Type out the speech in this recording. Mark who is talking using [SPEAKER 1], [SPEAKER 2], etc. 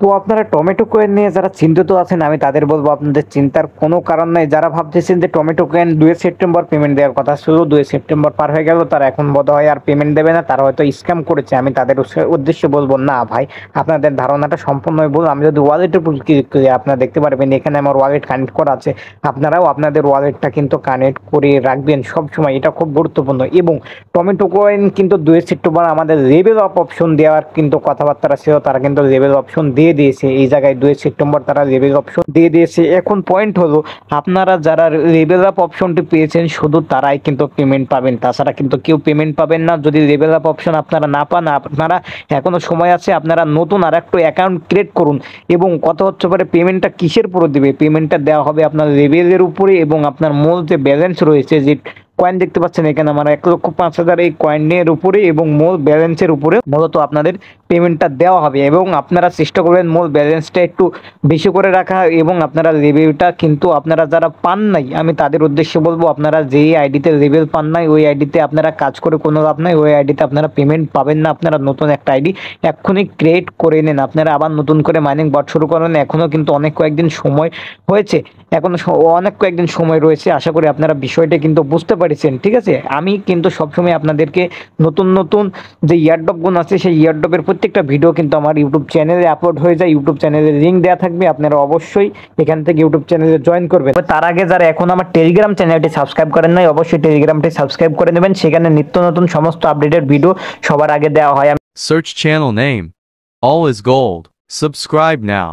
[SPEAKER 1] তো আপনারা tomato coin নিয়ে যারা চিন্তিত আছেন আমি তাদের বলবো আপনাদের চিন্তার কোনো কারণ নাই। যারা ভাবতেছেন যে টমেটো কয়েন 2 সেপ্টেম্বর পেমেন্ট দেওয়ার কথা ছিল, 2 সেপ্টেম্বর পার হয়ে গেল, তারা এখন বোধহয় আর পেমেন্ট দেবে না, তারা হয়তো স্ক্যাম করেছে। আমি তাদের উদ্দেশ্যে বলবো না ভাই, আপনাদের ধারণাটা সম্পূর্ণই ভুল। আমি যদি ওয়ালেটের উপর ক্লিক করি আপনারা দেখতে পারবেন এখানে আমার ওয়ালেট কানেক্ট করা আছে। আপনারাও আপনাদের ওয়ালেটটা কিন্তু কানেক্ট করে রাখবেন সবসময়, এটা খুব গুরুত্বপূর্ণ। এবং টমেটো কয়েন কিন্তু 2 সেপ্টেম্বর আমাদের লেভেল আপ অপশন দেওয়ার কিন্তু কথাবার্তা ছিল, তারা কিন্তু লেভেল অপশন দিয়ে দিয়েছে। এই জায়গায় 2 সেপ্টেম্বর তারা লেভেল অপশন দিয়ে দিয়েছে। এখন পয়েন্ট হলো আপনারা যারা লেভেল আপ অপশনটি পেয়েছেন শুধু তারাই কিন্তু পেমেন্ট পাবেন, তাছাড়া কিন্তু কেউ পেমেন্ট পাবেন না। যদি লেভেল আপ অপশন আপনারা না পান, আপনারা এখনো সময় আছে, আপনারা নতুন আর একটা অ্যাকাউন্ট ক্রিয়েট করুন। এবং কথা হচ্ছে পরে পেমেন্টটা কিসের উপরে দেবে, পেমেন্টটা দেওয়া হবে আপনার লেভেলের উপরে এবং আপনার মূল যে ব্যালেন্স রয়েছে, যে কয়েন দেখতে পাচ্ছেন এখানে আমার 1,05,000 এই কয়েনের উপরে এবং মূল ব্যালেন্সের উপরে মূলত আপনাদের পেমেন্টটা দেওয়া হবে। এবং আপনারা চেষ্টা করবেন মূল ব্যালেন্সটা একটু বেশি করে রাখা। এবং আপনারা লেভেলটা কিন্তু আপনারা যারা পান নাই, আমি তাদের উদ্দেশ্যে বলবো আপনারা যেই আইডিতে লেভেল পান নাই ওই আইডিতে আপনারা কাজ করে কোনো লাভ নাই, ওই আইডিতে আপনারা পেমেন্ট পাবেন না। আপনারা নতুন একটা আইডি এক্ষুনি ক্রিয়েট করে নেন, আপনারা আবার নতুন করে মাইনিং বট শুরু করেন। এখনও কিন্তু অনেক কয়েকদিন সময় হয়েছে, এখনো অনেক কয়েকদিন সময় রয়েছে। আশা করি আপনারা বিষয়টা কিন্তু বুঝতে পারছেন, ঠিক আছে। আমি কিন্তু সবসময় আপনাদেরকে নতুন নতুন যে ইয়ারড্রপগুলো আছে সেই ইয়ারড্রপের প্রত্যেকটা ভিডিও কিন্তু আমার ইউটিউব চ্যানেলে আপলোড হয়ে যায়। ইউটিউব চ্যানেলের লিঙ্ক দেওয়া থাকবে, আপনারা অবশ্যই এখান থেকে ইউটিউব চ্যানেলে জয়েন করবেন। তার আগে যারা এখন আমার টেলিগ্রাম চ্যানেলটি সাবস্ক্রাইব করেন নাই অবশ্যই টেলিগ্রামটি সাবস্ক্রাইব করে নেবেন, সেখানে নিত্য নতুন সমস্ত আপডেটেড ভিডিও সবার আগে দেওয়া হয়।
[SPEAKER 2] Search channel name. All is gold. Subscribe now.